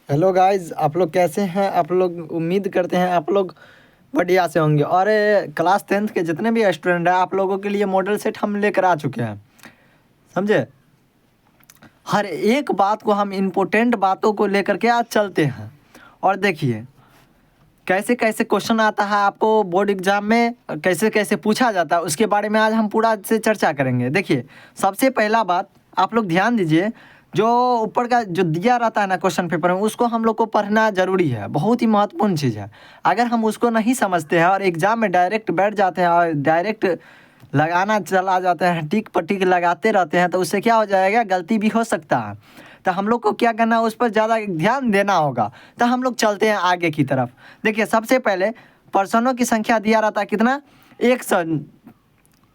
Hello guys, आप लोग कैसे हैं? आप लोग उम्मीद करते हैं आप लोग बढ़िया से होंगे। और क्लास 10th के जितने भी स्टूडेंट हैं आप लोगों के लिए मॉडल सेट हम लेकर आ चुके हैं, समझे। हर एक बात को हम इम्पोर्टेंट बातों को लेकर के आज चलते हैं। और देखिए कैसे कैसे क्वेश्चन आता है आपको बोर्ड एग्जाम में, कैसे कैसे पूछा जाता है, उसके बारे में आज हम पूरा से चर्चा करेंगे। देखिए सबसे पहला बात आप लोग ध्यान दीजिए, जो ऊपर का जो दिया रहता है ना क्वेश्चन पेपर में, उसको हम लोग को पढ़ना जरूरी है, बहुत ही महत्वपूर्ण चीज़ है। अगर हम उसको नहीं समझते हैं और एग्जाम में डायरेक्ट बैठ जाते हैं और डायरेक्ट लगाना चला जाते हैं, टिक पर टिक लगाते रहते हैं, तो उससे क्या हो जाएगा, गलती भी हो सकता है। तो हम लोग को क्या करना है, उस पर ज़्यादा ध्यान देना होगा। तो हम लोग चलते हैं आगे की तरफ। देखिए सबसे पहले पर्सनों की संख्या दिया रहता है कितना,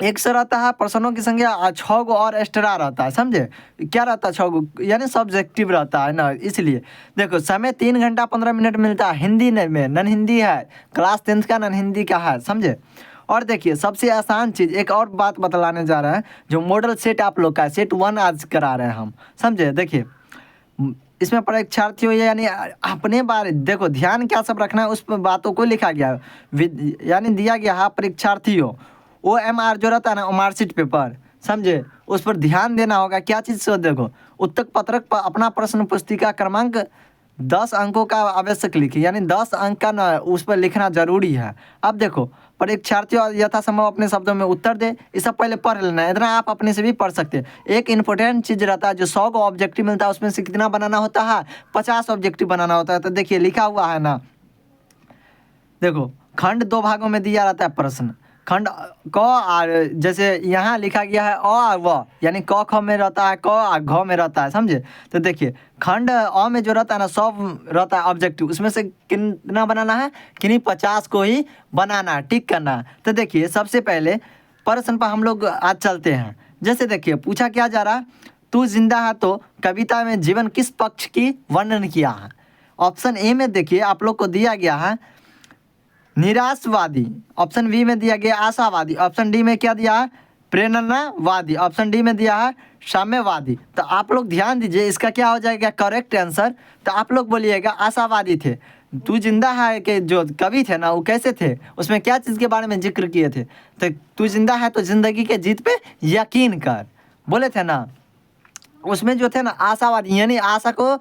100 रहता है। पर्सनों की संख्या 6 गो और एक्स्ट्रा रहता है, समझे। क्या रहता है 6 गो, यानी सब्जेक्टिव रहता है ना, इसलिए देखो समय 3 घंटा 15 मिनट मिलता है। हिंदी में नन हिंदी है, क्लास 10th का नन हिंदी का है, समझे। और देखिए सबसे आसान चीज़ एक और बात बतलाने जा रहे हैं, जो मॉडल सेट आप लोग का है, सेट 1 आज करा रहे हैं हम, समझे। देखिए इसमें परीक्षार्थी हो यानी अपने बारे, देखो ध्यान क्या सब रखना है, उस बातों को लिखा गया है। यानी दिया गया है परीक्षार्थी हो, OMR जो रहता है ना, मार्कशीट पेपर, समझे, उस पर ध्यान देना होगा। क्या चीज़ से, देखो उत्तर पत्रक पर अपना प्रश्न पुस्तिका क्रमांक 10 अंकों का आवश्यक लिखिए, यानी 10 अंक का ना उस पर लिखना जरूरी है। अब देखो परीक्षार्थी यथासंभव अपने शब्दों में उत्तर दे, ये सब पहले पढ़ लेना है, इतना आप अपने से भी पढ़ सकते हैं। एक इंपॉर्टेंट चीज़ रहता है, जो 100 को ऑब्जेक्टिव मिलता है उसमें से कितना बनाना होता है, 50 ऑब्जेक्टिव बनाना होता है। तो देखिए लिखा हुआ है ना, देखो खंड 2 भागों में दिया रहता है प्रश्न, खंड क और जैसे यहाँ लिखा गया है अ और व, यानी क ख में रहता है, क और घ में रहता है, समझे। तो देखिए खंड अ में जो रहता है ना, 100 रहता है ऑब्जेक्टिव, उसमें से कितना बनाना है, किन्हीं 50 को ही बनाना है, टिक करना है। तो देखिए सबसे पहले प्रश्न पर हम लोग आज चलते हैं। जैसे देखिए पूछा क्या जा रहा है, तू जिंदा है तो कविता में जीवन किस पक्ष की वर्णन किया है। ऑप्शन ए में देखिए आप लोग को दिया गया है निराशवादी, ऑप्शन बी में दिया गया आशावादी, ऑप्शन डी में क्या दिया है, प्रेरणावादी, ऑप्शन डी में दिया है साम्यवादी। तो आप लोग ध्यान दीजिए, इसका क्या हो जाएगा करेक्ट आंसर। तो आप लोग बोलिएगा आशावादी थे। तू जिंदा है के जो कवि थे ना, वो कैसे थे, उसमें क्या चीज़ के बारे में जिक्र किए थे, तो तू जिंदा है तो जिंदगी के जीत पे यकीन कर, बोले थे ना। उसमें जो थे ना आशावादी, यानी आशा को,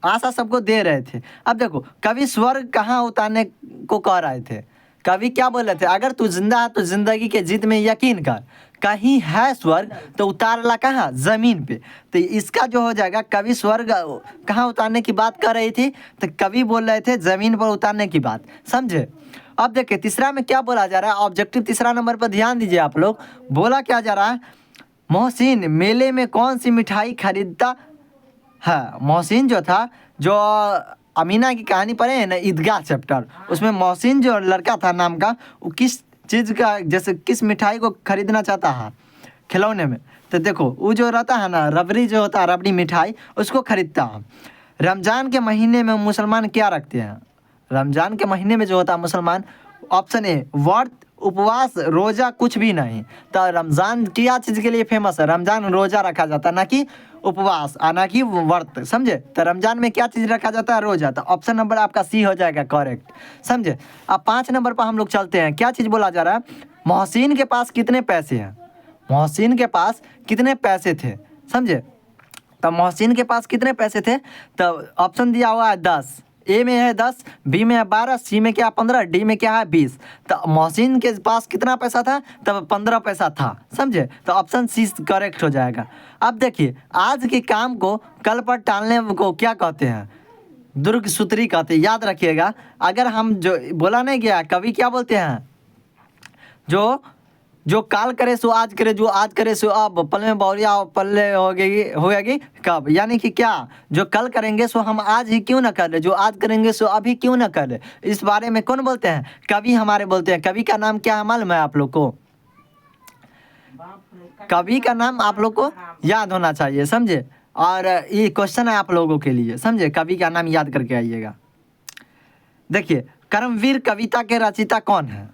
आशा सबको दे रहे थे। अब देखो कवि स्वर्ग कहाँ उतारने को कह रहे थे, कवि क्या बोल रहे थे, अगर तू जिंदा है तो जिंदगी के जीत में यकीन कर, कहीं है स्वर्ग तो उतारला कहाँ, जमीन पे। तो इसका जो हो जाएगा, कवि स्वर्ग कहाँ उतारने की बात कर रही थी, तो कवि बोल रहे थे जमीन पर उतारने की बात, समझे। अब देखिए तीसरा में क्या बोला जा रहा है, ऑब्जेक्टिव तीसरा नंबर पर ध्यान दीजिए आप लोग। बोला क्या जा रहा है, मोहसिन मेले में कौन सी मिठाई खरीदता है। मोहसिन जो था, जो अमीना की कहानी पढ़े हैं ना, ईदगाह चैप्टर, उसमें मोहसिन जो लड़का था नाम का, वो किस चीज़ का, जैसे किस मिठाई को खरीदना चाहता है खिलौने में। तो देखो वो जो रहता है ना, रबड़ी जो होता है, रबड़ी मिठाई, उसको खरीदता है। रमज़ान के महीने में मुसलमान क्या रखते हैं, रमज़ान के महीने में जो होता है मुसलमान, ऑप्शन ए व्रत, उपवास, रोज़ा, कुछ भी नहीं। तो रमज़ान क्या चीज़ के लिए फेमस है, रमज़ान रोज़ा रखा जाता है, ना कि उपवास, ना कि व्रत, समझे। तो रमज़ान में क्या चीज़ रखा जाता है, रोज़ा। तो ऑप्शन नंबर आपका सी हो जाएगा करेक्ट, समझे। अब 5 नंबर पर हम लोग चलते हैं। क्या चीज़ बोला जा रहा है, मोहसिन के पास कितने पैसे हैं, मोहसिन के पास कितने पैसे थे, समझे। तो मोहसिन के पास कितने पैसे थे, तो ऑप्शन दिया हुआ है 10, ए में है 10, बी में है 12, सी में क्या 15, डी में क्या है 20। तो मोहसिन के पास कितना पैसा था, तब 15 पैसा था, समझे। तो ऑप्शन सी करेक्ट हो जाएगा। अब देखिए आज के काम को कल पर टालने को क्या कहते हैं, दुर्ग सूत्री कहते हैं, याद रखिएगा। अगर हम जो बोला नहीं गया, कवि क्या बोलते हैं, जो जो काल करे सो आज करे, जो आज करे सो अब, पल में बहुरिया पल्ले होगी कब, यानी कि क्या, जो कल करेंगे सो हम आज ही क्यों ना कर ले, जो आज करेंगे सो अभी क्यों ना कर ले। इस बारे में कौन बोलते हैं, कवि हमारे बोलते हैं। कवि का नाम क्या है मालूम है आप लोग को, कवि का नाम आप लोग को याद होना चाहिए, समझे। और ये क्वेश्चन है आप लोगों के लिए, समझे, कवि का नाम याद करके आइएगा। देखिए कर्मवीर कविता के रचयिता कौन है,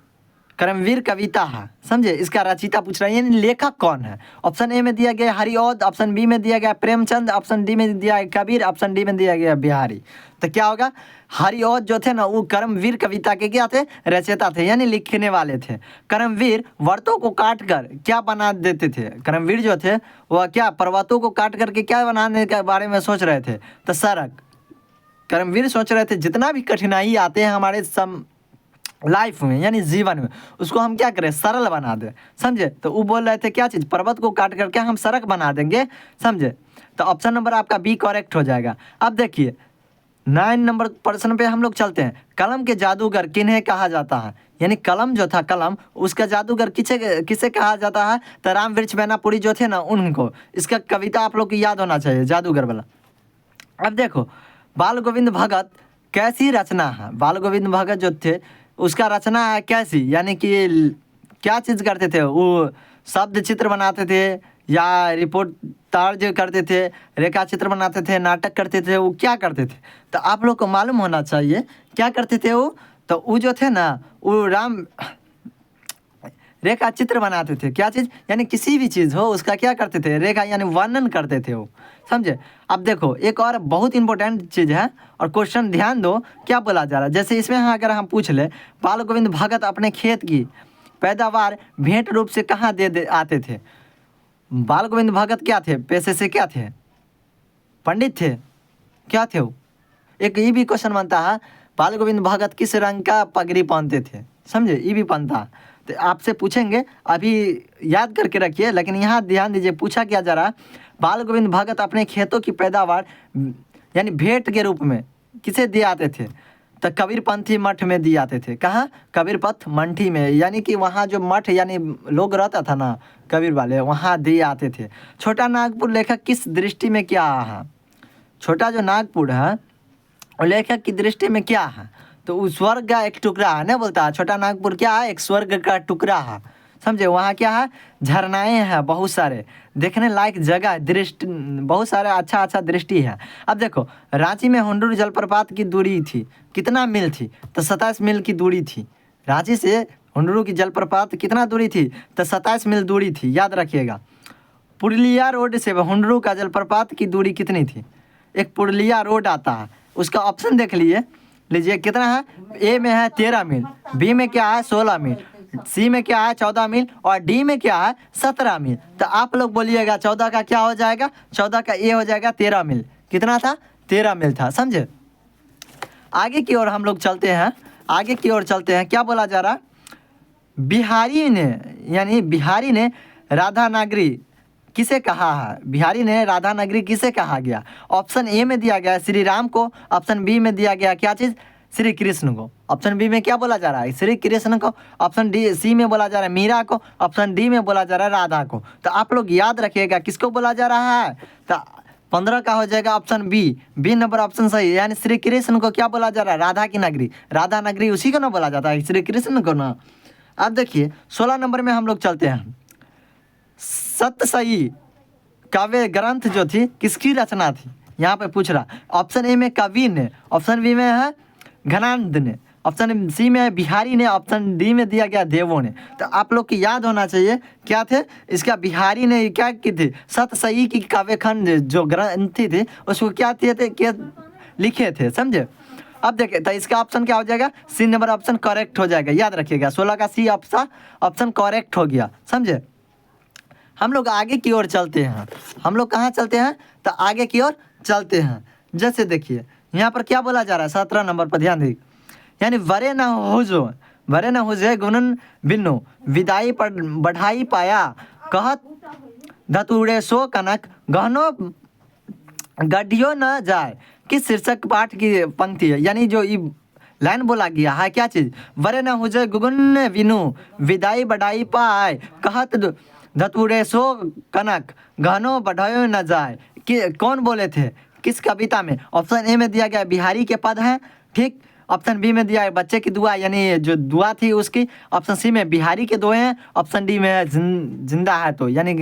कर्मवीर कविता है, समझे। इसका रचयिता पूछ रहा है यानी लेखक कौन है। ऑप्शन ए में दिया गया हरिऔध, ऑप्शन बी में दिया गया प्रेमचंद, ऑप्शन डी में दिया गया कबीर, ऑप्शन डी में दिया गया बिहारी। तो क्या होगा, हरिऔध जो थे ना वो कर्मवीर कविता के क्या थे, रचयिता थे यानी लिखने वाले थे। कर्मवीर वर्तों को काट कर क्या बना देते थे, कर्मवीर जो थे वह क्या पर्वतों को काट करके क्या बनाने के बारे में सोच रहे थे, तो सड़क। कर्मवीर सोच रहे थे जितना भी कठिनाई आते हैं हमारे लाइफ में यानी जीवन में, उसको हम क्या करें, सरल बना दें, समझे। तो वो बोल रहे थे क्या चीज़, पर्वत को काट करके हम सड़क बना देंगे, समझे। तो ऑप्शन नंबर आपका बी करेक्ट हो जाएगा। अब देखिए 9 नंबर प्रश्न पे हम लोग चलते हैं। कलम के जादूगर किन्हें कहा जाता है, यानी कलम जो था, कलम उसका जादूगर किसे किसे कहा जाता है, तो राम वृक्ष मैनापुरी जो थे ना उनको। इसका कविता आप लोग को याद होना चाहिए, जादूगर वाला। अब देखो बाल गोविंद भगत कैसी रचना है, बाल गोविंद भगत जो थे उसका रचना है कैसी, यानी कि क्या चीज़ करते थे वो, शब्द चित्र बनाते थे या रिपोर्ट तार्ज करते थे, रेखा चित्र बनाते थे, नाटक करते थे, वो क्या करते थे। तो आप लोग को मालूम होना चाहिए क्या करते थे वो। तो वो जो थे ना वो राम रेखा चित्र बनाते थे, क्या चीज़, यानी किसी भी चीज़ हो उसका क्या करते थे, रेखा यानी वर्णन करते थे वो, समझे। अब देखो एक और बहुत इंपॉर्टेंट चीज़ है और क्वेश्चन ध्यान दो क्या बोला जा रहा है। जैसे इसमें अगर हम पूछ ले बाल गोविंद भगत अपने खेत की पैदावार भेंट रूप से कहाँ दे आते थे। बाल गोविंद भगत क्या थे, पेशे से क्या थे, पंडित थे, क्या थे वो। एक ये भी क्वेश्चन बनता है बाल गोविंद भगत किस रंग का पगड़ी पहनते थे, समझे, ये भी बनता है। तो आपसे पूछेंगे, अभी याद करके रखिए, लेकिन यहाँ ध्यान दीजिए पूछा क्या जा रहा है। बाल गोविंद भगत अपने खेतों की पैदावार यानी भेंट के रूप में किसे दिए आते थे, तो कबीरपंथी मठ में दिए आते थे। कहाँ, कबीरपंथ मंठी में, यानी कि वहाँ जो मठ यानी लोग रहता था ना कबीर वाले, वहाँ दिए आते थे। छोटा नागपुर लेखक किस दृष्टि में क्या है, छोटा जो नागपुर है वो लेखक की दृष्टि में क्या है, तो उस स्वर्ग का एक टुकड़ा है ना, बोलता है छोटा नागपुर क्या है, एक स्वर्ग का टुकड़ा है, समझे। वहाँ क्या है, झरनाएँ हैं बहुत सारे, देखने लायक जगह है, दृष्टि बहुत सारे अच्छा दृष्टि है। अब देखो रांची में हुंडरू जलप्रपात की दूरी थी कितना मील थी, तो 27 मील की दूरी थी। रांची से हुंडरू की जलप्रपात कितना दूरी थी, तो 27 मील दूरी थी, याद रखिएगा। पुरुलिया रोड से हुंडरू का जलप्रपात की दूरी कितनी थी, एक पुरुलिया रोड आता है, उसका ऑप्शन देख लीजिए कितना है। ए में है 13 मील, बी में क्या है 16 मील, सी में क्या है 14 मील और डी में क्या है 17 मील। तो आप लोग बोलिएगा 14 का क्या हो जाएगा, 14 का ए हो जाएगा 13 मील। कितना था, 13 मील था, समझे। आगे की ओर हम लोग चलते हैं, आगे की ओर चलते हैं। क्या बोला जा रहा, बिहारी ने यानी बिहारी ने राधा नागरी किसे कहा है, बिहारी ने राधा नगरी किसे कहा गया। ऑप्शन ए में दिया गया श्री राम को, ऑप्शन बी में दिया गया क्या चीज़, श्री कृष्ण को। ऑप्शन बी में क्या बोला जा रहा है, श्री कृष्ण को। ऑप्शन डी सी में बोला जा रहा है मीरा को, ऑप्शन डी में बोला जा रहा है राधा को। तो आप लोग याद रखिएगा किसको बोला जा रहा है, तो 15 का हो जाएगा ऑप्शन बी नंबर ऑप्शन सही, यानी श्री कृष्ण को क्या बोला जा रहा है, राधा की नगरी, राधा नगरी उसी को ना बोला जाता है, श्री कृष्ण को ना। अब देखिए 16 नंबर में हम लोग चलते हैं। सतसई काव्य ग्रंथ जो थी किसकी रचना थी, यहाँ पे पूछ रहा। ऑप्शन ए में कवि ने, ऑप्शन बी में है घनानंद ने, ऑप्शन सी में है बिहारी ने, ऑप्शन डी में दिया गया देवों ने। तो आप लोग की याद होना चाहिए क्या थे, इसका बिहारी ने क्या की थी, सतसई की काव्य खंड जो ग्रंथि थी उसको क्या लिखे थे, समझे। अब देखिए तो इसका ऑप्शन क्या हो जाएगा, सी नंबर ऑप्शन करेक्ट हो जाएगा, याद रखिएगा 16 का सी ऑप्शन करेक्ट हो गया, समझे। हम लोग आगे की ओर चलते हैं, हम लोग कहाँ चलते हैं, तो आगे की ओर चलते हैं। जैसे देखिए यहाँ पर क्या बोला जा रहा है, 17 नंबर पर ध्यान दीजिए, यानी वरे न हुजे गुणन बिन्नु विदाई पर बढ़ाई पाया कहत धतुड़े सो कनक गहनो गड्ढियो न जाए। किस शीर्षक पाठ की पंक्ति है, यानी जो लाइन बोला गया है क्या चीज़, वरे न हुजे गुगुन बिनु विदाई बढ़ाई पाए कहत धतुड़े सो कनक गहनो बढ़ायो न जाए। कि कौन बोले थे, किस कविता में। ऑप्शन ए में दिया गया बिहारी के पद हैं, ठीक। ऑप्शन बी में दिया है बच्चे की दुआ यानी जो दुआ थी उसकी। ऑप्शन सी में बिहारी के दोहे हैं। ऑप्शन डी में है जिंदा है तो यानी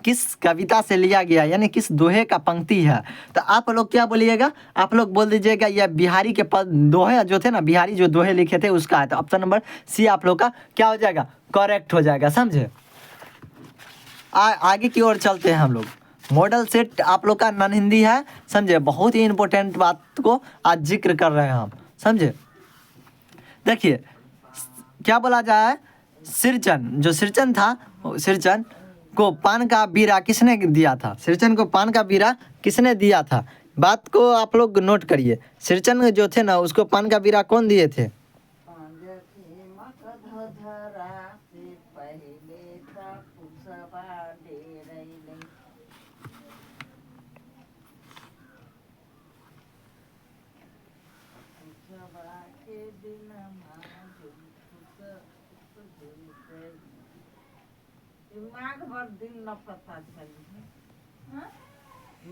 किस कविता से लिया गया, यानी किस दोहे का पंक्ति है। तो आप लोग क्या बोलिएगा, आप लोग बोल दीजिएगा यह बिहारी के पद दोहे जो थे ना, बिहारी जो दोहे लिखे थे उसका है। तो ऑप्शन नंबर सी आप लोग का क्या हो जाएगा, करेक्ट हो जाएगा, समझे। आगे की ओर चलते हैं हम लोग। मॉडल सेट आप लोग का नॉन हिंदी है, समझे। बहुत ही इंपॉर्टेंट बात को आज जिक्र कर रहे हैं हम, समझे। देखिए क्या बोला जाए, सिरचन जो सिरचन था, सिरचन को पान का बीरा किसने दिया था, सिरचन को पान का बीरा किसने दिया था। बात को आप लोग नोट करिए। सिरचन जो थे ना उसको पान का बीरा कौन दिए थे। माघ भर दिन न पता चली,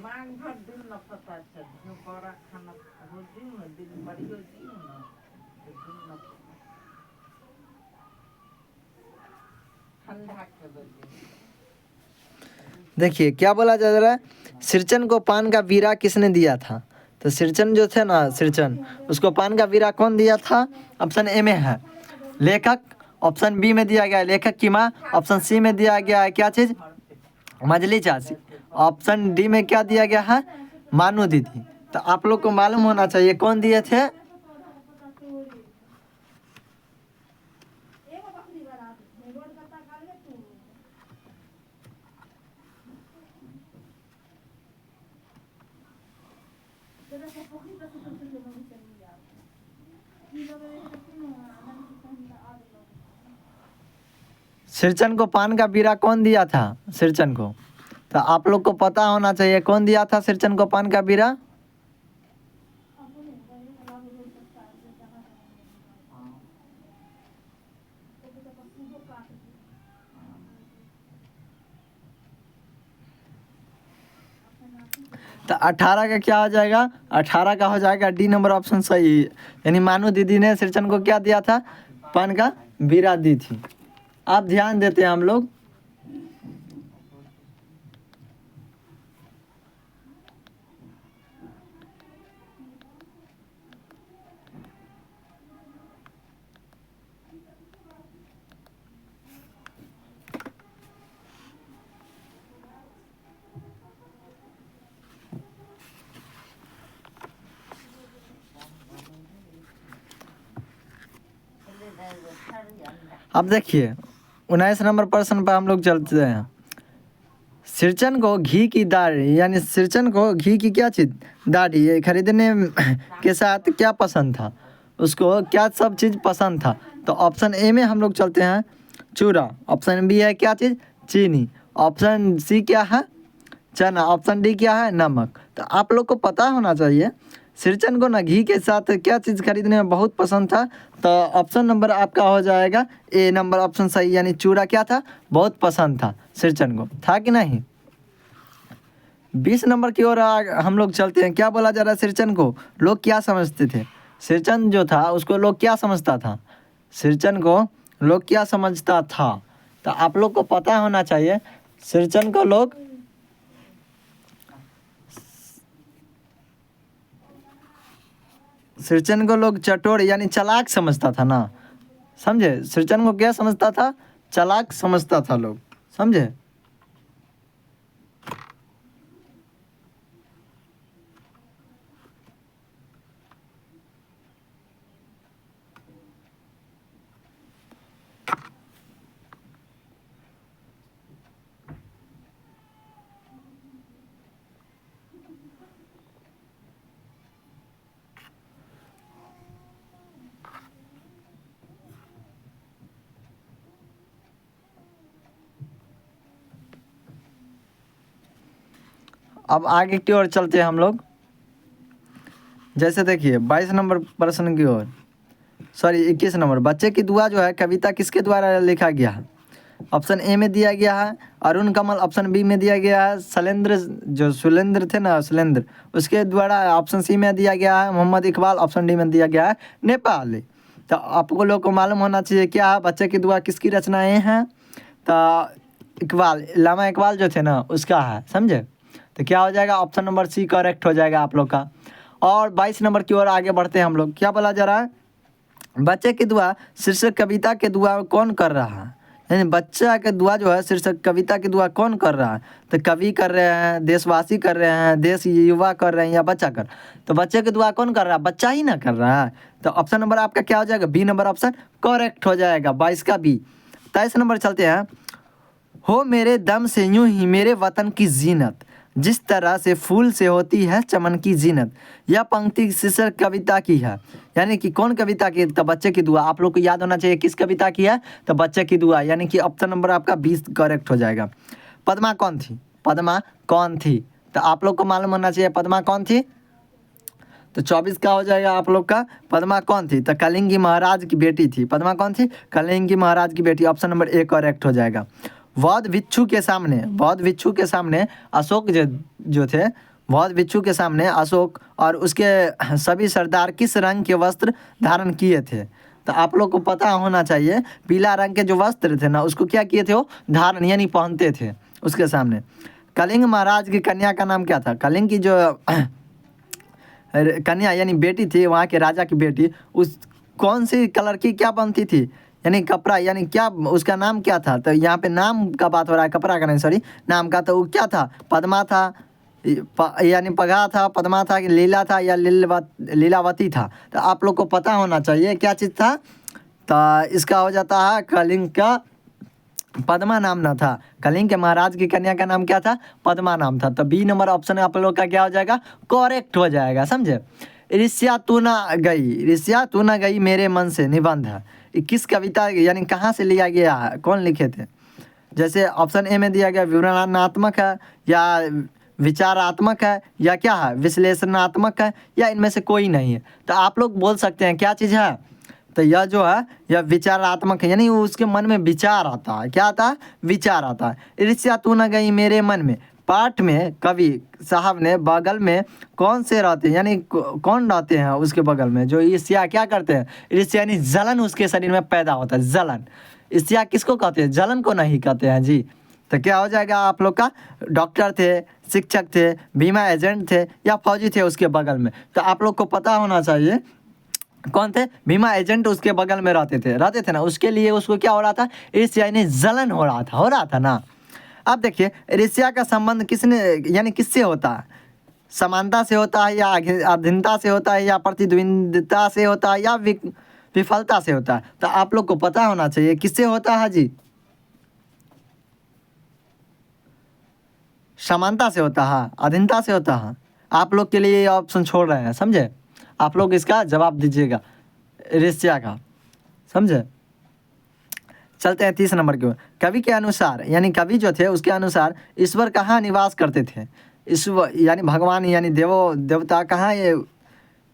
माघ भर दिन न पता चली, बड़ा खाना हो जी न दिन बड़ी हो जी न दिन न ठंडा के बजे। देखिए क्या बोला जा रहा है, सिरचन को पान का बीरा किसने दिया था। तो सिरचन जो थे ना, सिरचन उसको पान का बीरा कौन दिया था। ऑप्शन ए में है लेखक, ऑप्शन बी में दिया गया है लेखक की माँ, ऑप्शन सी में दिया गया है क्या चीज़, मजली चाची, ऑप्शन डी में क्या दिया गया है, मानू दीदी। तो आप लोग को मालूम होना चाहिए कौन दिए थे। सिरचन को पान का बीरा कौन दिया था, सिरचन को। तो आप लोग को पता होना चाहिए कौन दिया था सिरचन को पान का बीरा। तो 18 का क्या हो जाएगा, 18 का हो जाएगा डी नंबर ऑप्शन सही। यानी मानू दीदी ने सिरचन को क्या दिया था, पान का बीरा दी थी। आप ध्यान देते हैं हम लोग। अब देखिए 19 नंबर प्रश्न पर हम लोग चलते हैं। सिरचन को घी की दाढ़ी, यानी सिरचन को घी की क्या चीज़, दाढ़ी ये खरीदने के साथ क्या पसंद था, उसको क्या सब चीज़ पसंद था। तो ऑप्शन ए में हम लोग चलते हैं चूड़ा, ऑप्शन बी है क्या चीज़, चीनी, ऑप्शन सी क्या है, चना, ऑप्शन डी क्या है, नमक। तो आप लोग को पता होना चाहिए सिरचन को ना घी के साथ क्या चीज़ खरीदने में बहुत पसंद था। तो ऑप्शन नंबर आपका हो जाएगा ए नंबर ऑप्शन सही, यानी चूड़ा क्या था, बहुत पसंद था सिरचन को, था कि नहीं। 20 नंबर की ओर हम लोग चलते हैं। क्या बोला जा रहा है, सिरचन को लोग क्या समझते थे। सिरचन जो था उसको लोग क्या समझता था, सिरचन को लोग क्या समझता था। तो आप लोग को पता होना चाहिए सिरचन को लोग चटोर यानी चालाक समझता था ना, समझे। सिरचन को क्या समझता था, चालाक समझता था लोग, समझे। अब आगे की ओर चलते हैं हम लोग। जैसे देखिए 22 नंबर प्रश्न की ओर, सॉरी 21 नंबर, बच्चे की दुआ जो है कविता किसके द्वारा लिखा गया है। ऑप्शन ए में दिया गया है अरुण कमल, ऑप्शन बी में दिया गया है शैलेंद्र, जो सुलेंद्र थे ना शैलेंद्र, उसके द्वारा। ऑप्शन सी में दिया गया है मोहम्मद इकबाल, ऑप्शन डी में दिया गया है नेपाली। तो आपको लोग को मालूम होना चाहिए क्या बच्चे की दुआ किसकी रचनाएं हैं। तो इकबाल, अल्लामा इकबाल जो थे ना उसका है, समझे। तो क्या हो जाएगा, ऑप्शन नंबर सी करेक्ट हो जाएगा आप लोग का। और 22 नंबर की ओर आगे बढ़ते हैं हम लोग। क्या बोला जा रहा है, बच्चे की दुआ शीर्षक कविता के दुआ कौन कर रहा है, यानी बच्चा के दुआ जो है शीर्षक कविता की दुआ कौन कर रहा है। तो कवि कर रहे हैं, देशवासी कर रहे हैं, देश युवा कर रहे हैं, या बच्चा कर। तो बच्चे की दुआ कौन कर रहा है, बच्चा ही ना कर रहा है। तो ऑप्शन नंबर आपका क्या हो जाएगा, बी नंबर ऑप्शन करेक्ट हो जाएगा, 22 का बी। 23 नंबर चलते हैं। हो मेरे दम से यूं ही मेरे वतन की जीनत, जिस तरह से फूल से होती है चमन की जीनत। यह पंक्ति शीर्षक कविता की है, यानी कि कौन कविता की, तो बच्चे की दुआ। आप लोग को याद होना चाहिए किस कविता की है, तो बच्चे की दुआ, यानी कि ऑप्शन नंबर आपका 20 करेक्ट हो जाएगा। पद्मा कौन थी, पद्मा कौन थी, तो आप लोग को मालूम होना चाहिए पद्मा कौन थी। तो 24 का हो जाएगा आप लोग का, पद्मा कौन थी, तो कलिंगी महाराज की बेटी थी। पद्मा कौन थी, कलिंगी महाराज की बेटी, ऑप्शन नंबर ए करेक्ट हो जाएगा। बौद्ध भिक्षु के सामने, बौद्ध भिक्षु के सामने अशोक जो थे, बौद्ध भिक्षु के सामने अशोक और उसके सभी सरदार किस रंग के वस्त्र धारण किए थे। तो आप लोग को पता होना चाहिए, पीला रंग के जो वस्त्र थे ना उसको क्या किए थे, वो धारण यानी पहनते थे उसके सामने। कलिंग महाराज की कन्या का नाम क्या था, कलिंग की जो कन्या यानी बेटी थी, वहाँ के राजा की बेटी, उस कौन सी कलर की क्या बनती थी, यानी कपड़ा, यानी क्या उसका नाम क्या था। तो यहाँ पे नाम का बात हो रहा है, कपड़ा का नहीं, सॉरी नाम का। तो वो क्या था, पद्मा था, यानी पगा था, पद्मा था कि लीला था, या लीलावती था। तो आप लोग को पता होना चाहिए क्या चीज़ था। तो इसका हो जाता है कलिंग का पद्मा नाम ना था, कलिंग के महाराज की कन्या का नाम क्या था, पद्मा नाम था। तो बी नंबर ऑप्शन आप लोग का क्या हो जाएगा, करेक्ट हो जाएगा, समझे। ऋषिया तू ना गई, ऋषिया तू ना गई मेरे मन से निबंध है, ये किस कविता यानी कहाँ से लिया गया है, कौन लिखे थे। जैसे ऑप्शन ए में दिया गया विवरणात्मक है, या विचारात्मक है, या क्या है विश्लेषणात्मक है, या इनमें से कोई नहीं है। तो आप लोग बोल सकते हैं क्या चीज़ है, तो यह जो है यह विचारात्मक है, यानी उसके मन में विचार आता है, क्या आता है, विचार आता है। ऋषिया तू न गई मेरे मन में, पाठ में कवि साहब ने बगल में कौन से रहते हैं, यानी कौन रहते हैं उसके बगल में, जो ईर्ष्या क्या करते हैं, ईर्ष्या यानी जलन उसके शरीर में पैदा होता है, जलन। ईर्ष्या किसको कहते हैं, जलन को नहीं कहते हैं जी। तो क्या हो जाएगा आप लोग का, डॉक्टर थे, शिक्षक थे, बीमा एजेंट थे, या फौजी थे उसके बगल में। तो आप लोग को पता होना चाहिए कौन थे, बीमा एजेंट उसके बगल में रहते थे ना, उसके लिए उसको क्या हो रहा था, ईर्ष्या यानी जलन हो रहा था ना। अब देखिए ईर्ष्या का संबंध किसने यानी किससे होता है, समानता से होता है, या अधीनता से होता है, या प्रतिद्वंदिता से होता है, या विफलता से होता है। तो आप लोग को पता होना चाहिए किससे होता है जी, समानता से होता है, अधीनता से होता है। आप लोग के लिए ये ऑप्शन छोड़ रहे हैं, समझे। आप लोग इसका जवाब दीजिएगा ईर्ष्या का, समझे। चलते हैं 30 नंबर की ओर। कवि के अनुसार, यानी कवि जो थे उसके अनुसार ईश्वर कहाँ निवास करते थे, ईश्वर यानी भगवान यानी देवता कहाँ ये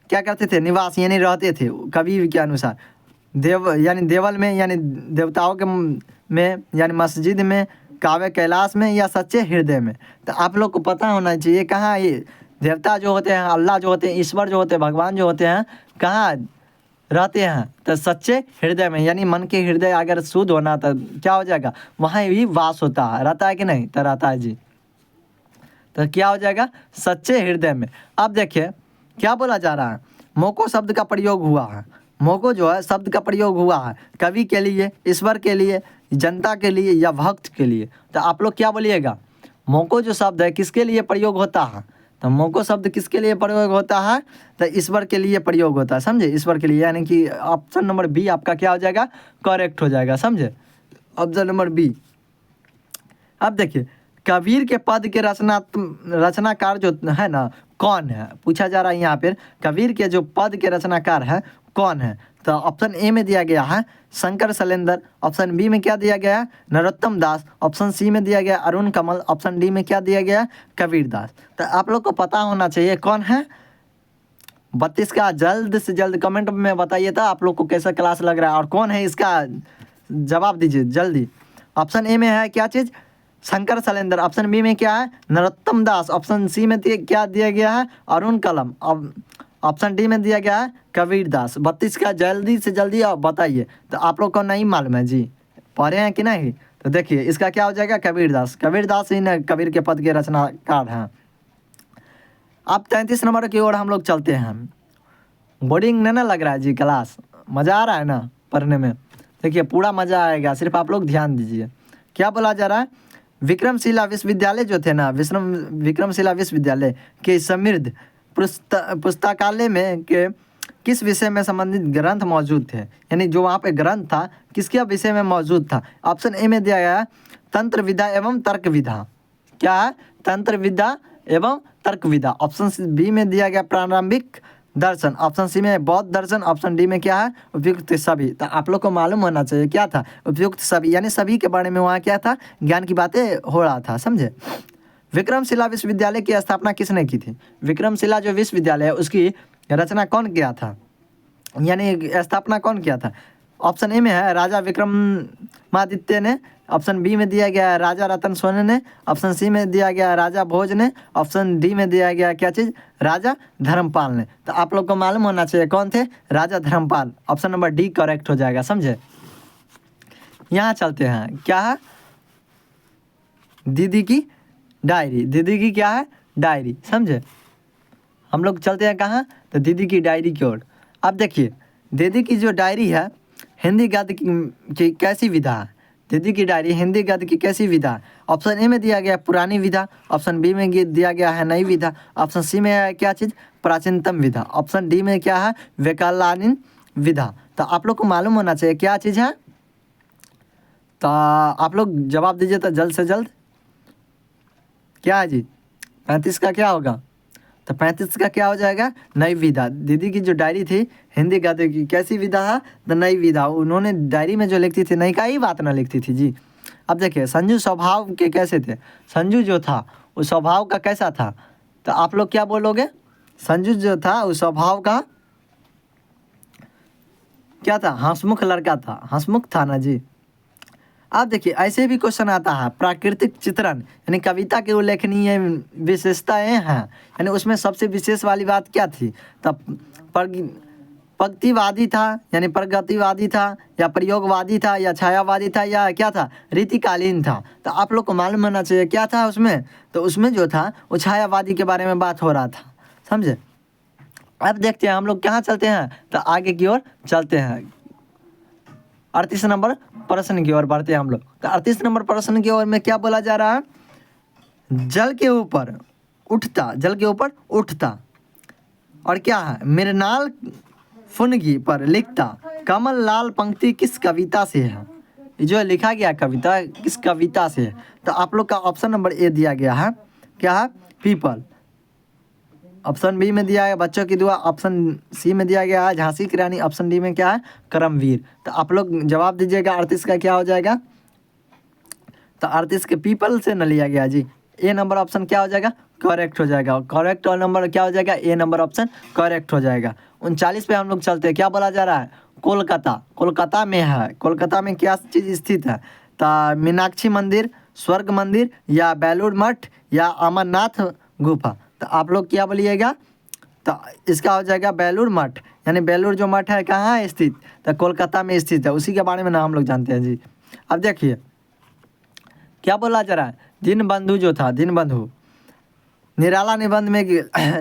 क्या करते थे, निवास यानी रहते थे। कवि के अनुसार देव यानी देवल में, यानी देवताओं के में, यानी मस्जिद में, काव्य कैलाश में, या सच्चे हृदय में। तो आप लोग को पता होना चाहिए कहाँ ये देवता जो होते हैं, अल्लाह जो होते हैं, ईश्वर जो होते हैं, भगवान जो होते हैं, कहाँ रहते हैं, तो सच्चे हृदय में, यानी मन के हृदय अगर शुद्ध होना तो क्या हो जाएगा, वहाँ भी वास होता है, रहता है कि नहीं, तो रहता है जी। तो क्या हो जाएगा, सच्चे हृदय में। अब देखिए क्या बोला जा रहा है, मोको शब्द का प्रयोग हुआ है, मोको जो है शब्द का प्रयोग हुआ है कवि के लिए, ईश्वर के लिए, जनता के लिए, या भक्त के लिए। तो आप लोग क्या बोलिएगा, मोको जो शब्द है किसके लिए प्रयोग होता है, तो मोको शब्द किसके लिए प्रयोग होता है, तो ईश्वर के लिए प्रयोग होता है, समझे, ईश्वर के लिए, यानी कि ऑप्शन नंबर बी आपका क्या हो जाएगा, करेक्ट हो जाएगा, समझे, ऑप्शन नंबर बी। अब देखिए कबीर के पद के रचनाकार जो है ना कौन है, पूछा जा रहा है यहाँ पर, कबीर के जो पद के रचनाकार है कौन है। तो ऑप्शन ए में दिया गया है शंकर शैलेंद्र, ऑप्शन बी में क्या दिया गया है, नरोत्तम दास, ऑप्शन सी में दिया गया अरुण कमल, ऑप्शन डी में क्या दिया गया, कबीर दास। तो आप लोग को पता होना चाहिए कौन है। 32 का जल्द से जल्द कमेंट में बताइए था आप लोग को कैसा क्लास लग रहा है, और कौन है इसका जवाब दीजिए जल्दी। ऑप्शन ए में है क्या चीज़, शंकर शैलेंद्र, ऑप्शन बी में क्या है, नरोत्तम दास, ऑप्शन सी में क्या दिया गया है, अरुण कलम, ऑप्शन डी में दिया गया है कबीर दास। 32 का जल्दी से जल्दी आप बताइए। तो आप लोग को नहीं मालूम है जी, पढ़े हैं कि नहीं, तो देखिए इसका क्या हो जाएगा, कबीरदास। कबीरदास ही न कबीर के पद के रचनाकार हैं। अब 33 नंबर की ओर हम लोग चलते हैं। बोरिंग नहीं ना लग रहा है जी क्लास, मज़ा आ रहा है ना पढ़ने में? देखिए पूरा मज़ा आएगा, सिर्फ आप लोग ध्यान दीजिए। क्या बोला जा रहा है, विक्रमशिला विश्वविद्यालय जो थे ना, विक्रमशिला विश्वविद्यालय के समृद्ध पुस्तकालय में के किस विषय में संबंधित ग्रंथ मौजूद थे, यानी जो वहाँ पे ग्रंथ था किसके विषय में मौजूद था। ऑप्शन ए में दिया गया तंत्र विद्या एवं तर्क विधा। क्या है, तंत्र विद्या एवं तर्क विधा। ऑप्शन बी में दिया गया प्रारंभिक दर्शन। ऑप्शन सी में बौद्ध दर्शन। ऑप्शन डी में क्या है, उपयुक्त सभी। तो आप लोग को मालूम होना चाहिए क्या था, उपयुक्त सभी, यानी सभी के बारे में वहाँ क्या था, ज्ञान की बातें हो रहा था, समझे। विक्रमशिला विश्वविद्यालय की स्थापना किसने की थी? विक्रमशिला जो विश्वविद्यालय है उसकी रचना कौन किया था, यानी स्थापना कौन किया था? ऑप्शन ए में है राजा विक्रमादित्य ने। ऑप्शन बी में दिया गया है राजा रतन सोने ने। ऑप्शन सी में दिया गया है राजा भोज ने। ऑप्शन डी में दिया गया क्या चीज़, राजा धर्मपाल ने। तो आप लोग को मालूम होना चाहिए कौन थे, Raja Dharmapal. Option number D correct हो जाएगा, समझे। यहाँ चलते हैं, क्या है, दीदी की डायरी। दीदी की क्या है, डायरी, समझे। हम लोग चलते हैं कहाँ, तो दीदी की डायरी की ओर। अब देखिए दीदी की जो डायरी है हिंदी गद्य की कैसी विधा है, दीदी की डायरी हिंदी गद्य की कैसी विधा है। ऑप्शन ए में दिया गया पुरानी विधा। ऑप्शन बी में दिया गया है नई विधा। ऑप्शन सी में है क्या चीज़, प्राचीनतम विधा। ऑप्शन डी में क्या है, वैकल्पिक विधा। तो आप लोग को मालूम होना चाहिए क्या चीज़ है, तो आप लोग जवाब दीजिए तो जल्द से जल्द। क्या है जी, 35 का क्या होगा, तो 35 का क्या हो जाएगा, नई विधा। दीदी की जो डायरी थी हिंदी गद्य की कैसी विधा है, तो नई विधा। उन्होंने डायरी में जो लिखती थी नई का ही बात ना लिखती थी जी। अब देखिए संजू स्वभाव के कैसे थे, संजू जो था वो स्वभाव का कैसा था, तो आप लोग क्या बोलोगे, संजू जो था उस स्वभाव का क्या था, हंसमुख लड़का था, हंसमुख था ना जी। अब देखिए ऐसे भी क्वेश्चन आता है, प्राकृतिक चित्रण यानी कविता की उल्लेखनीय विशेषताएं हैं, यानी उसमें सबसे विशेष वाली बात क्या थी, तब पंक्तिवादी था यानी प्रगतिवादी था, या प्रयोगवादी था, या छायावादी था, या क्या था, रीतिकालीन था। तो आप लोग को मालूम होना चाहिए क्या था उसमें, तो उसमें जो था वो छायावादी के बारे में बात हो रहा था, समझे। अब देखते हैं हम लोग कहाँ चलते हैं, तो आगे की ओर चलते हैं। 38 नंबर प्रश्न की ओर बढ़ते हैं हम लोग। तो 38 नंबर प्रश्न की ओर में क्या बोला जा रहा है, जल के ऊपर उठता, जल के ऊपर उठता और क्या है, मृणाल फुनगी पर लिखता कमल लाल पंक्ति किस कविता से है। ये जो लिखा गया कविता किस कविता से है, तो आप लोग का ऑप्शन नंबर ए दिया गया है, क्या है, पीपल। ऑप्शन बी में दिया है बच्चों की दुआ। ऑप्शन सी में दिया गया है झांसी की रानी। ऑप्शन डी में क्या है, करमवीर। तो आप लोग जवाब दीजिएगा 38 का क्या हो जाएगा, तो 38 के पीपल से न लिया गया जी। ए नंबर ऑप्शन क्या हो जाएगा, करेक्ट हो जाएगा। करेक्ट और नंबर क्या हो जाएगा, ए नंबर ऑप्शन करेक्ट हो जाएगा। 39 पे हम लोग चलते हैं, क्या बोला जा रहा है, कोलकाता। कोलकाता में है, कोलकाता में क्या चीज़ स्थित है, तो मीनाक्षी मंदिर, स्वर्ग मंदिर, या बेलूर मठ, या अमरनाथ गुफा। तो आप लोग क्या बोलिएगा, तो इसका हो जाएगा बेलूर मठ, यानी बेलूर जो मठ है कहाँ है स्थित, तो कोलकाता में स्थित है। उसी के बारे में ना हम लोग जानते हैं जी। अब देखिए क्या बोला जा रहा है, दीनबंधु जो था, दीनबंधु निराला निबंध में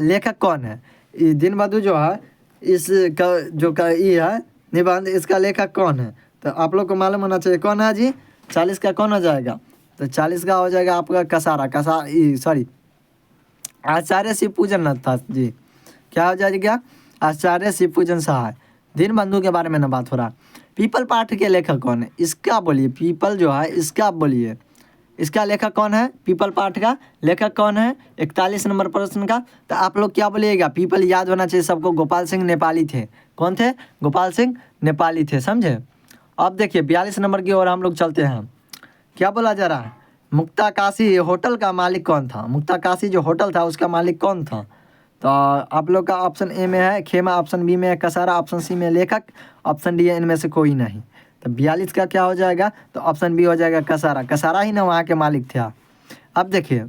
लेखक कौन है। ये दीनबंधु जो है इसका जो का ये है निबंध, इसका लेखक कौन है, तो आप लोग को मालूम होना चाहिए कौन है जी। 40 का कौन हो जाएगा, तो 40 का हो जाएगा आपका सॉरी आचार्य शिवपूजन नाथ था जी। क्या हो जाएगा, आचार्य शिवपूजन सहाय। दीनबंधु के बारे में ना बात हो रहा। पीपल पाठ के लेखक कौन है, इसका बोलिए, पीपल जो है इसका बोलिए, इसका लेखक कौन है, पीपल पाठ का लेखक कौन है। 41 नंबर प्रश्न का, तो आप लोग क्या बोलिएगा, पीपल याद होना चाहिए सबको, गोपाल सिंह नेपाली थे। कौन थे, गोपाल सिंह नेपाली थे, समझे। अब देखिए 42 नंबर की ओर हम लोग चलते हैं। क्या बोला जा रहा है, मुक्ताकाशी होटल का मालिक कौन था। मुक्ताकाशी जो होटल था उसका मालिक कौन था, तो आप लोग का ऑप्शन ए में है खेमा। ऑप्शन बी में है कसारा। ऑप्शन सी में लेखक। ऑप्शन डी है इनमें से कोई नहीं। तो 42 का क्या हो जाएगा, तो ऑप्शन बी हो जाएगा कसारा। कसारा ही ना वहाँ के मालिक थे। अब देखिए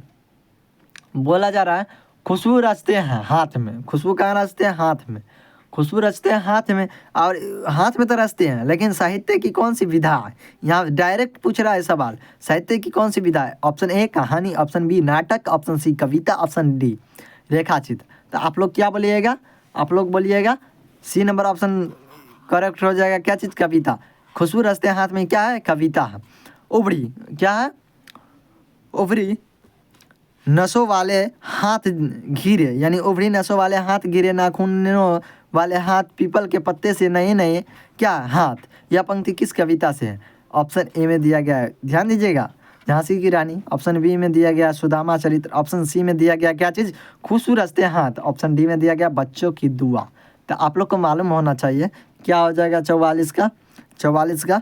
बोला जा रहा है खुशबू रचते हैं हाथ में। खुशबू कहाँ रचते हैं, हाथ में। खुशबू रचते हैं हाथ में, और हाथ में तो रचते हैं, लेकिन साहित्य की कौन सी विधा है? यहाँ डायरेक्ट पूछ रहा है सवाल, साहित्य की कौन सी विधा है? ऑप्शन ए कहानी, ऑप्शन बी नाटक, ऑप्शन सी कविता, ऑप्शन डी रेखाचित्र। तो आप लोग क्या बोलिएगा? आप लोग बोलिएगा सी नंबर ऑप्शन करेक्ट हो जाएगा। क्या चीज़? कविता। खुशबू रचते हैं हाथ में क्या है? कविता है। उभरी क्या है? उभरी नसों वाले हाथ घिरे, यानी उभरी नसों वाले हाथ घिरे, नाखूनों वाले हाथ, पीपल के पत्ते से नए नए क्या हाथ। यह पंक्ति किस कविता से है? ऑप्शन ए में दिया गया है, ध्यान दीजिएगा, झांसी की रानी। ऑप्शन बी में दिया गया सुदामा चरित्र। ऑप्शन सी में दिया गया क्या चीज़? खुशबू रचते हाथ। ऑप्शन डी में दिया गया बच्चों की दुआ। तो आप लोग को मालूम होना चाहिए क्या हो जाएगा 44 का। 44 का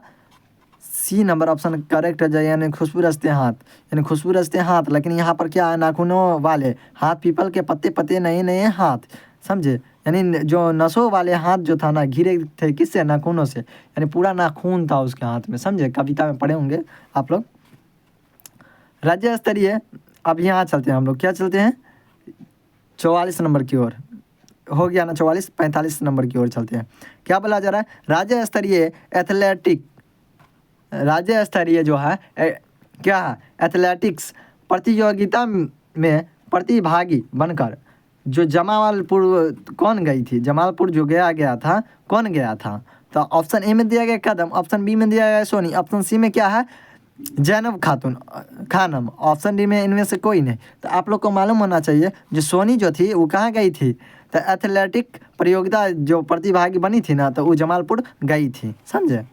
सी नंबर ऑप्शन करेक्ट हो जाए, यानी खुशबू रचते हाथ, यानी खुशबू रचते हाथ। लेकिन यहाँ पर क्या है? नाखूनों वाले हाथ, पीपल के पत्ते पत्ते नए नए हाथ, समझे? यानी जो नसों वाले हाथ जो था ना, घिरे थे किससे? नाखूनों से, यानी पूरा नाखून था उसके हाथ में, समझे? कविता में पढ़े होंगे आप लोग। राज्य स्तरीय, अब यहाँ चलते हैं हम लोग, क्या चलते हैं? 44 नंबर की ओर हो गया ना 44, 45 नंबर की ओर चलते हैं। क्या बोला जा रहा है? राज्य स्तरीय एथलेटिक, राज्य स्तरीय जो है क्या है? एथलेटिक्स प्रतियोगिता में प्रतिभागी बनकर जो जमालपुर कौन गई थी? जमालपुर जो गया था, कौन गया था? तो ऑप्शन ए में दिया गया कदम, ऑप्शन बी में दिया गया सोनी, ऑप्शन सी में क्या है? जैनब खानम, ऑप्शन डी में इनमें से कोई नहीं। तो आप लोग को मालूम होना चाहिए जो सोनी जो थी वो कहाँ गई थी? तो एथलेटिक प्रतियोगिता जो प्रतिभागी बनी थी ना, तो वो जमालपुर गई थी, समझे?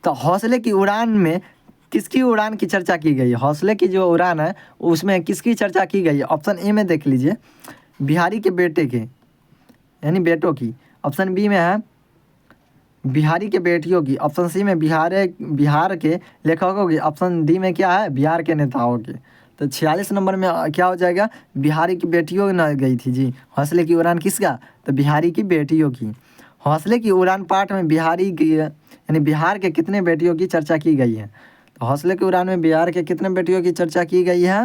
तो हौसले की उड़ान में किसकी उड़ान की चर्चा की गई है? हौसले की जो उड़ान है उसमें किसकी चर्चा की गई है? ऑप्शन ए में देख लीजिए बिहारी के बेटे के, यानी बेटों की। ऑप्शन बी में है बिहारी के बेटियों की। ऑप्शन सी में बिहार के लेखकों की। ऑप्शन डी में क्या है? बिहार के नेताओं की। तो 46 नंबर में क्या हो जाएगा? बिहारी की बेटियों न गई थी जी। हौसले की उड़ान किसका? तो बिहारी की बेटियों की। हौसले की उड़ान पाठ में बिहारी की यानी बिहार के कितने बेटियों की चर्चा की गई है? तो हौसले की उड़ान में बिहार के कितने बेटियों की चर्चा की गई है?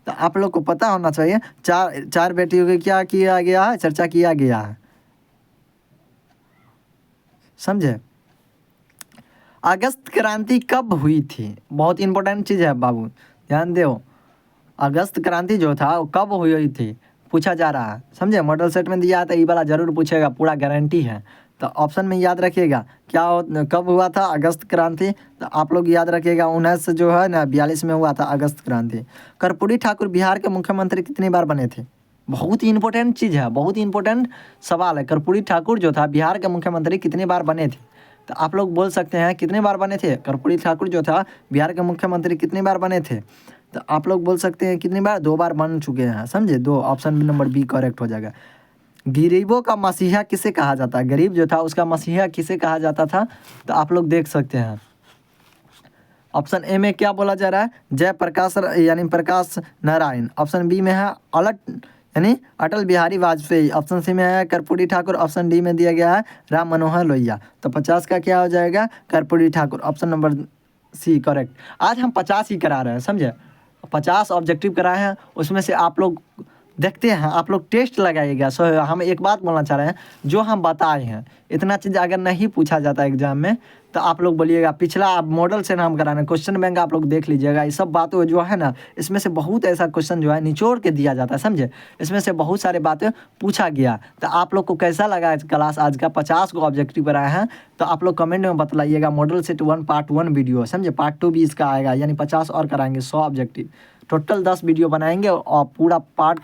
तो आप लोग को पता होना चाहिए चार बेटियों की क्या किया गया है? चर्चा किया गया है, समझे? अगस्त क्रांति कब हुई थी? बहुत इंपॉर्टेंट चीज़ है बाबू, ध्यान दो। अगस्त क्रांति जो था वो कब हुई थी पूछा जा रहा है, समझे? मॉडल सेट में दिया है तो ये वाला जरूर पूछेगा, पूरा गारंटी है। तो ऑप्शन में याद रखिएगा कब हुआ था अगस्त क्रांति? तो आप लोग याद रखिएगा 19 जो है ना 42 में हुआ था अगस्त क्रांति। कर्पूरी ठाकुर बिहार के मुख्यमंत्री कितनी बार बने थे? बहुत ही इंपॉर्टेंट चीज़ है, बहुत ही इंपॉर्टेंट सवाल है। कर्पूरी ठाकुर जो था बिहार के मुख्यमंत्री कितनी बार बने थे? तो आप लोग बोल सकते हैं कितने बार बने थे? कर्पूरी ठाकुर जो था बिहार के मुख्यमंत्री कितनी बार बने थे? तो आप लोग बोल सकते हैं कितनी बार? 2 बार बन चुके हैं, समझे? 2, ऑप्शन नंबर बी करेक्ट हो जाएगा। गरीबों का मसीहा किसे कहा जाता है? गरीब जो था उसका मसीहा किसे कहा जाता था? तो आप लोग देख सकते हैं ऑप्शन ए में क्या बोला जा रहा है? जयप्रकाश यानी प्रकाश नारायण। ऑप्शन बी में है यानी अटल बिहारी वाजपेयी। ऑप्शन सी में है कर्पूरी ठाकुर। ऑप्शन डी में दिया गया है राम मनोहर लोहिया। तो 50 का क्या हो जाएगा? Karpoori Thakur, option number C correct. आज हम 50 ही करा रहे हैं, समझे? 50 ऑब्जेक्टिव कराए हैं, उसमें से आप लोग देखते हैं, आप लोग टेस्ट लगाइएगा। सो हम एक बात बोलना चाह रहे हैं, जो हम बताए हैं इतना चीज़ अगर नहीं पूछा जाता एग्जाम में तो आप लोग बोलिएगा पिछला आप मॉडल से नाम कराना, क्वेश्चन बैंक आप लोग देख लीजिएगा। ये सब बातें जो है ना, इसमें से बहुत ऐसा क्वेश्चन जो है निचोड़ के दिया जाता है, समझे? इसमें से बहुत सारे बातें पूछा गया। तो आप लोग को कैसा लगा क्लास आज का? 50 को ऑब्जेक्टिव बनाए हैं, तो आप लोग कमेंट में बतलाइएगा। मॉडल सेट 1 पार्ट 1 वीडियो, समझे? पार्ट 2 भी इसका आएगा, यानी 50 और कराएंगे, 100 ऑब्जेक्टिव। टोटल 10 वीडियो बनाएंगे और पूरा पार्ट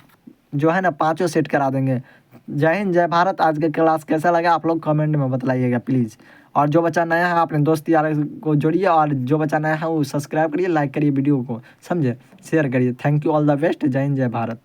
जो है ना 5 सेट करा देंगे। जय हिंद, जय भारत। आज का क्लास कैसा लगा आप लोग कमेंट में बतलाइएगा प्लीज़। और जो बच्चा नया है अपने दोस्त यार को जोड़िए, और जो बच्चा नया है वो सब्सक्राइब करिए, लाइक करिए वीडियो को, समझे? शेयर करिए। Thank you, all the best. जय हिंद, जय भारत।